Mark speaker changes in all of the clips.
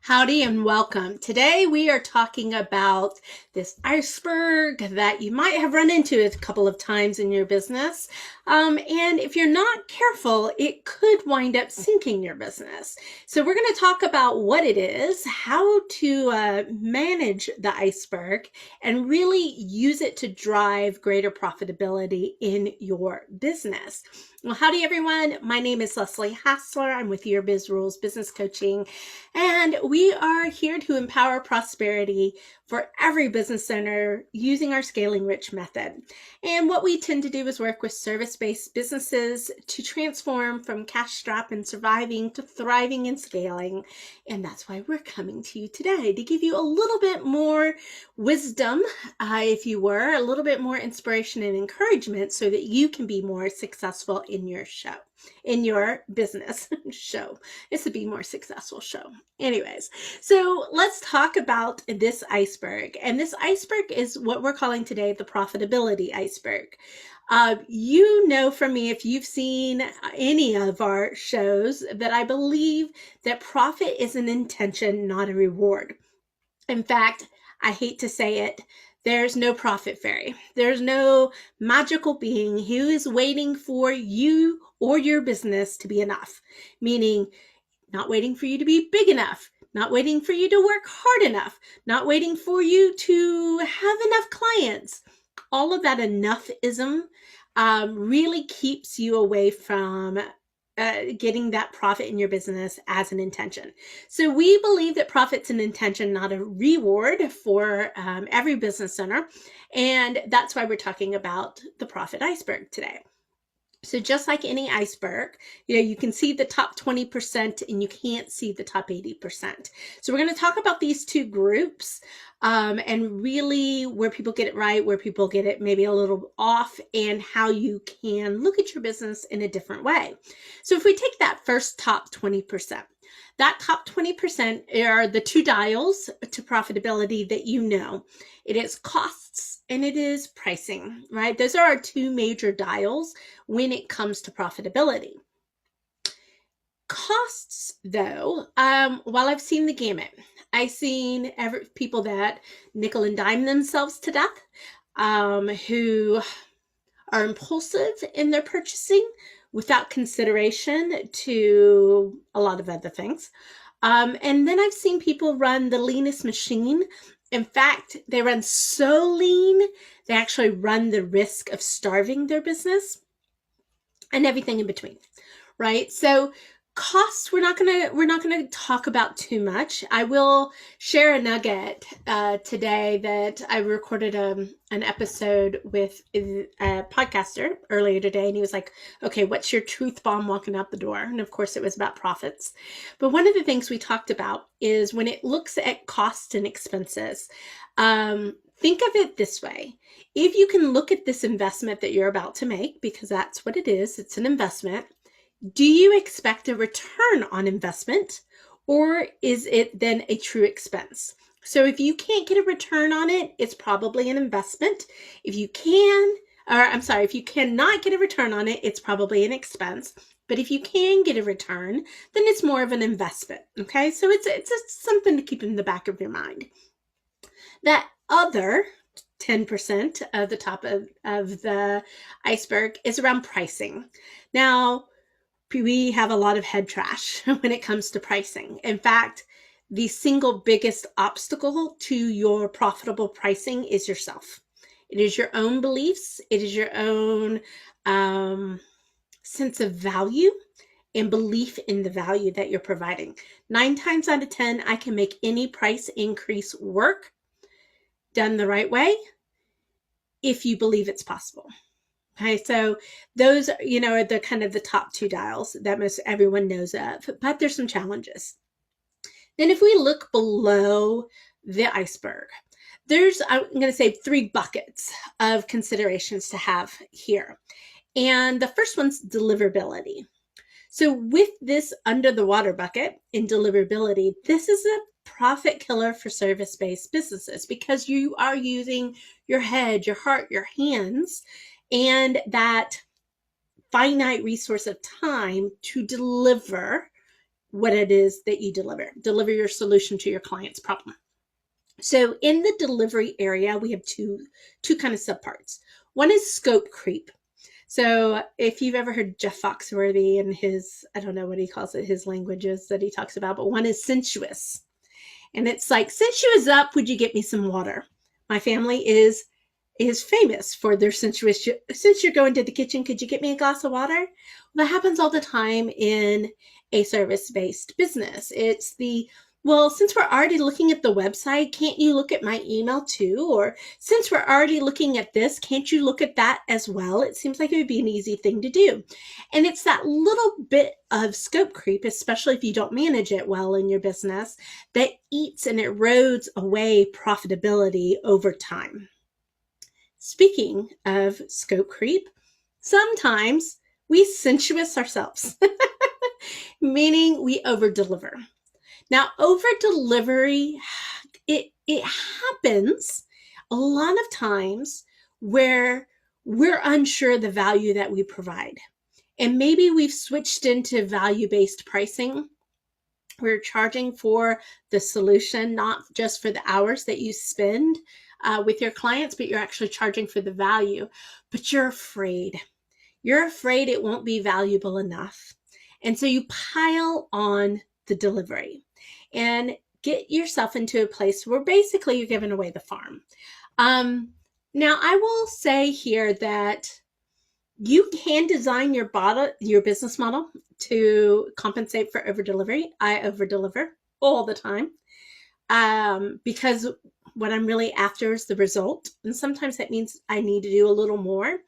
Speaker 1: Howdy and welcome. Today we are talking about this iceberg that you might have run into a couple of times in your business. And if you're not careful, it could wind up sinking your business. So we're going to talk about what it is, how to manage the iceberg, and really use it to drive greater profitability in your business. Well, howdy everyone. My name is Leslie Hassler. I'm with Your Biz Rules Business Coaching, and we are here to empower prosperity for every business owner using our Scaling Rich method. And what we tend to do is work with service-based businesses to transform from cash strap and surviving to thriving and scaling. And that's why we're coming to you today to give you a little bit more wisdom, if you were, a little bit more inspiration and encouragement so that you can be more successful in your business show. It's a Be More Successful show. Anyways, so let's talk about this iceberg. And this iceberg is what we're calling today the profitability iceberg. You know from me, if you've seen any of our shows, that I believe that profit is an intention, not a reward. In fact, I hate to say it, there's no profit fairy. There's no magical being who is waiting for you or your business to be enough, meaning not waiting for you to be big enough, not waiting for you to work hard enough, not waiting for you to have enough clients. All of that enoughism really keeps you away from getting that profit in your business as an intention. So we believe that profit's an intention, not a reward for every business owner. And that's why we're talking about the profit iceberg today. So just like any iceberg, you can see the top 20% and you can't see the top 80%. So we're going to talk about these two groups and really where people get it right, where people get it maybe a little off, and how you can look at your business in a different way. So if we take that first top 20%, that top 20% are the two dials to profitability that you know. It is costs and it is pricing, right? Those are our two major dials when it comes to profitability. Costs, though, while I've seen the gamut, I've seen people that nickel and dime themselves to death, who are impulsive in their purchasing without consideration to a lot of other things. And then I've seen people run the leanest machine. In fact, they run so lean, they actually run the risk of starving their business, and everything in between, right? So costs, we're not gonna talk about too much. I will share a nugget today that I recorded an episode with a podcaster earlier today, and he was like, okay, what's your truth bomb walking out the door? And of course it was about profits. But one of the things we talked about is when it looks at costs and expenses, think of it this way. If you can look at this investment that you're about to make, because that's what it is, it's an investment, do you expect a return on investment, or is it then a true expense? So if you can't get a return on it, it's probably an investment. If you cannot get a return on it, it's probably an expense. But if you can get a return, then it's more of an investment. Okay, so it's just something to keep in the back of your mind. That other 10% of the top of the iceberg is around pricing. Now, we have a lot of head trash when it comes to pricing. In fact, the single biggest obstacle to your profitable pricing is yourself. It is your own beliefs. It is your own sense of value and belief in the value that you're providing. 9 times out of 10, I can make any price increase work done the right way if you believe it's possible. Okay, so those, are the kind of the top two dials that most everyone knows of, but there's some challenges. Then if we look below the iceberg, there's, I'm going to say, 3 buckets of considerations to have here. And the first one's deliverability. So with this under the water bucket in deliverability, this is a profit killer for service-based businesses because you are using your head, your heart, your hands, and that finite resource of time to deliver what it is that you deliver your solution to your client's problem. So in the delivery area, we have two kind of subparts. One is scope creep. So if you've ever heard Jeff Foxworthy and his, I don't know what he calls it, his languages that he talks about, but one is sensuous. And it's like, since you is up, would you get me some water? My family is famous for their sensuous. Since you're going to the kitchen, could you get me a glass of water? Well, that happens all the time in a service-based business. It's the, well, since we're already looking at the website, can't you look at my email too? Or since we're already looking at this, can't you look at that as well? It seems like it would be an easy thing to do. And it's that little bit of scope creep, especially if you don't manage it well in your business, that eats and erodes away profitability over time. Speaking of scope creep, sometimes we sensuous ourselves, meaning we over deliver. Now, over delivery, it happens a lot of times where we're unsure of the value that we provide. And maybe we've switched into value-based pricing. We're charging for the solution, not just for the hours that you spend with your clients, but you're actually charging for the value. But you're afraid. You're afraid it won't be valuable enough. And so you pile on the delivery and get yourself into a place where basically you're giving away the farm. Now, I will say here that you can design your business model to compensate for over delivery. I over deliver all the time because what I'm really after is the result. And sometimes that means I need to do a little more.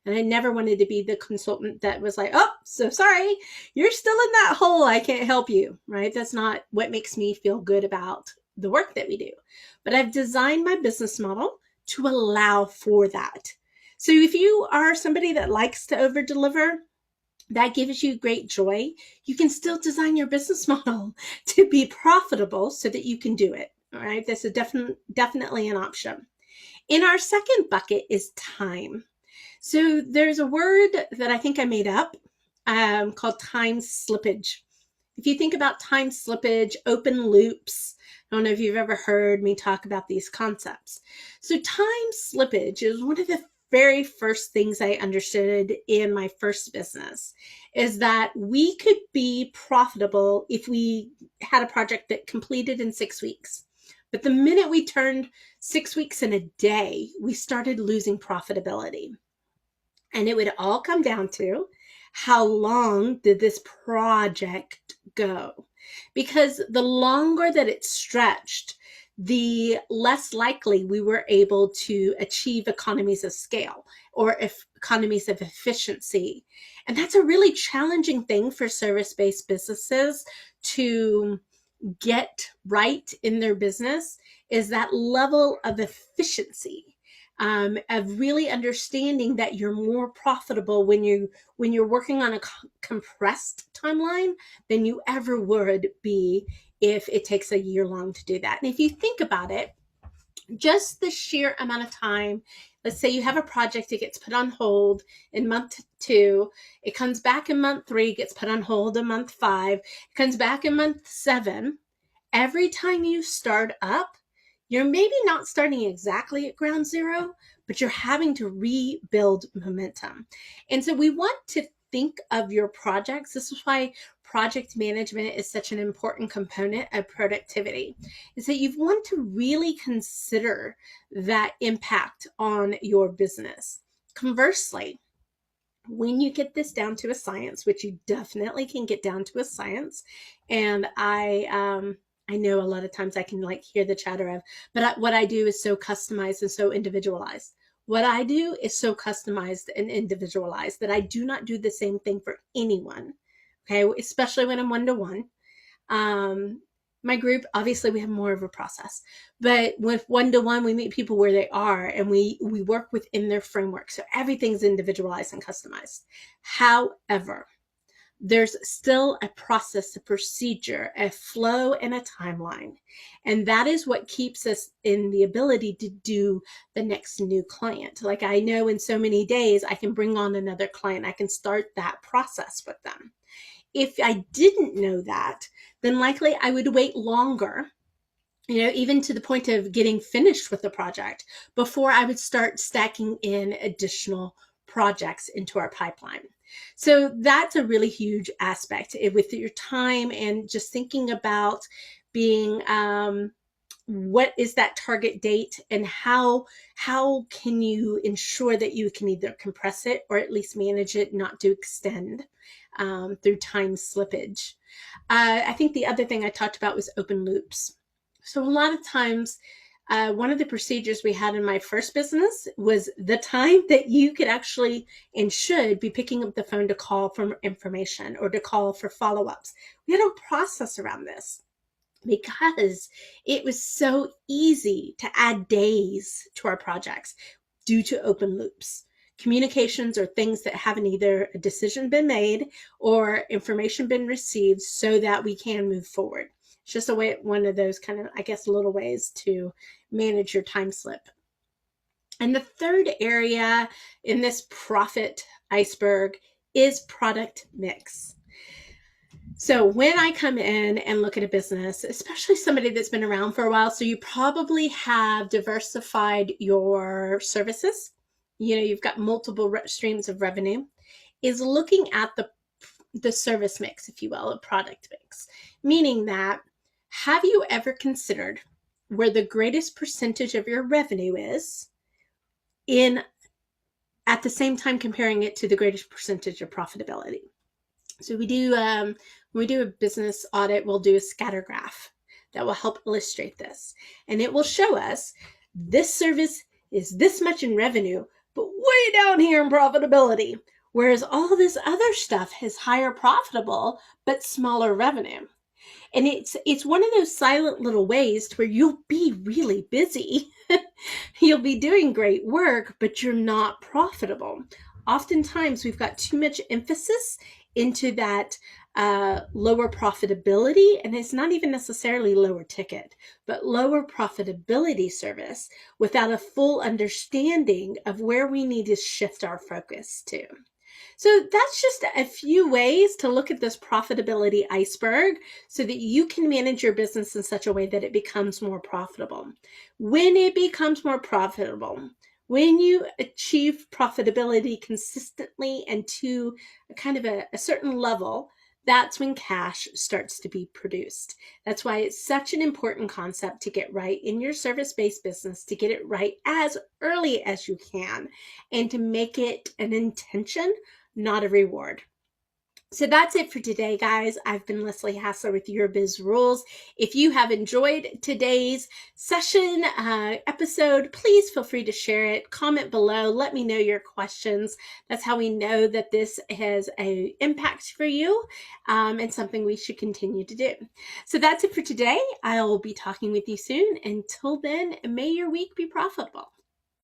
Speaker 1: And I never wanted to be the consultant that was like, oh, so sorry, you're still in that hole. I can't help you, right? That's not what makes me feel good about the work that we do. But I've designed my business model to allow for that. So if you are somebody that likes to over deliver, that gives you great joy, you can still design your business model to be profitable so that you can do it. All right. This is definitely an option. In our second bucket is time. So there's a word that I think I made up called time slippage. If you think about time slippage, open loops, I don't know if you've ever heard me talk about these concepts. So time slippage is one of the very first things I understood in my first business, is that we could be profitable if we had a project that completed in 6 weeks. But the minute we turned 6 weeks in a day, we started losing profitability. And it would all come down to how long did this project go? Because the longer that it stretched, the less likely we were able to achieve economies of scale or economies of efficiency. And that's a really challenging thing for service-based businesses to get right in their business, is that level of efficiency. Of really understanding that you're more profitable when you're working on a compressed timeline than you ever would be if it takes a year long to do that. And if you think about it, just the sheer amount of time, let's say you have a project, it gets put on hold in month 2, it comes back in month 3, gets put on hold in month 5, it comes back in month 7. Every time you start up, you're maybe not starting exactly at ground zero, but you're having to rebuild momentum. And so we want to think of your projects. This is why project management is such an important component of productivity, is that you want to really consider that impact on your business. Conversely, when you get this down to a science, which you definitely can get down to a science, and I know a lot of times I can like hear the chatter of, but what I do is so customized and so individualized. What I do is so customized and individualized that I do not do the same thing for anyone. Okay. Especially when I'm one-to-one. My group, obviously we have more of a process, but with one-to-one, we meet people where they are and we work within their framework. So everything's individualized and customized. However, there's still a process, a procedure, a flow, and a timeline. And that is what keeps us in the ability to do the next new client. Like I know in so many days, I can bring on another client. I can start that process with them. if I didn't know that, then likely I would wait longer, even to the point of getting finished with the project before I would start stacking in additional projects into our pipeline. So that's a really huge aspect with your time, and just thinking about being, what is that target date, and how can you ensure that you can either compress it or at least manage it not to extend through time slippage. I think the other thing I talked about was open loops. So a lot of times, one of the procedures we had in my first business was the time that you could actually and should be picking up the phone to call for information or to call for follow-ups. We had a process around this because it was so easy to add days to our projects due to open loops. Communications are things that haven't either a decision been made or information been received so that we can move forward. It's just a way, one of those kind of, I guess, little ways to manage your time slip. And the third area in this profit iceberg is product mix. So when I come in and look at a business, especially somebody that's been around for a while, so you probably have diversified your services, you've got multiple streams of revenue, is looking at the service mix, if you will, a product mix, meaning that, have you ever considered where the greatest percentage of your revenue is in, at the same time comparing it to the greatest percentage of profitability? So we do, when we do a business audit, we'll do a scatter graph that will help illustrate this. And it will show us this service is this much in revenue, but way down here in profitability. Whereas all this other stuff is higher profitable, but smaller revenue. And it's one of those silent little ways to where you'll be really busy. You'll be doing great work, but you're not profitable. Oftentimes we've got too much emphasis into that lower profitability, and it's not even necessarily lower ticket, but lower profitability service without a full understanding of where we need to shift our focus to. So that's just a few ways to look at this profitability iceberg so that you can manage your business in such a way that it becomes more profitable. When it becomes more profitable, when you achieve profitability consistently and to a kind of a certain level, that's when cash starts to be produced. That's why it's such an important concept to get right in your service-based business, to get it right as early as you can, and to make it an intention, not a reward. So that's it for today, guys. I've been Leslie Hassler with Your Biz Rules. If you have enjoyed today's session episode, please feel free to share it. Comment below. Let me know your questions. That's how we know that this has an impact for you and something we should continue to do. So that's it for today. I'll be talking with you soon. Until then, may your week be profitable.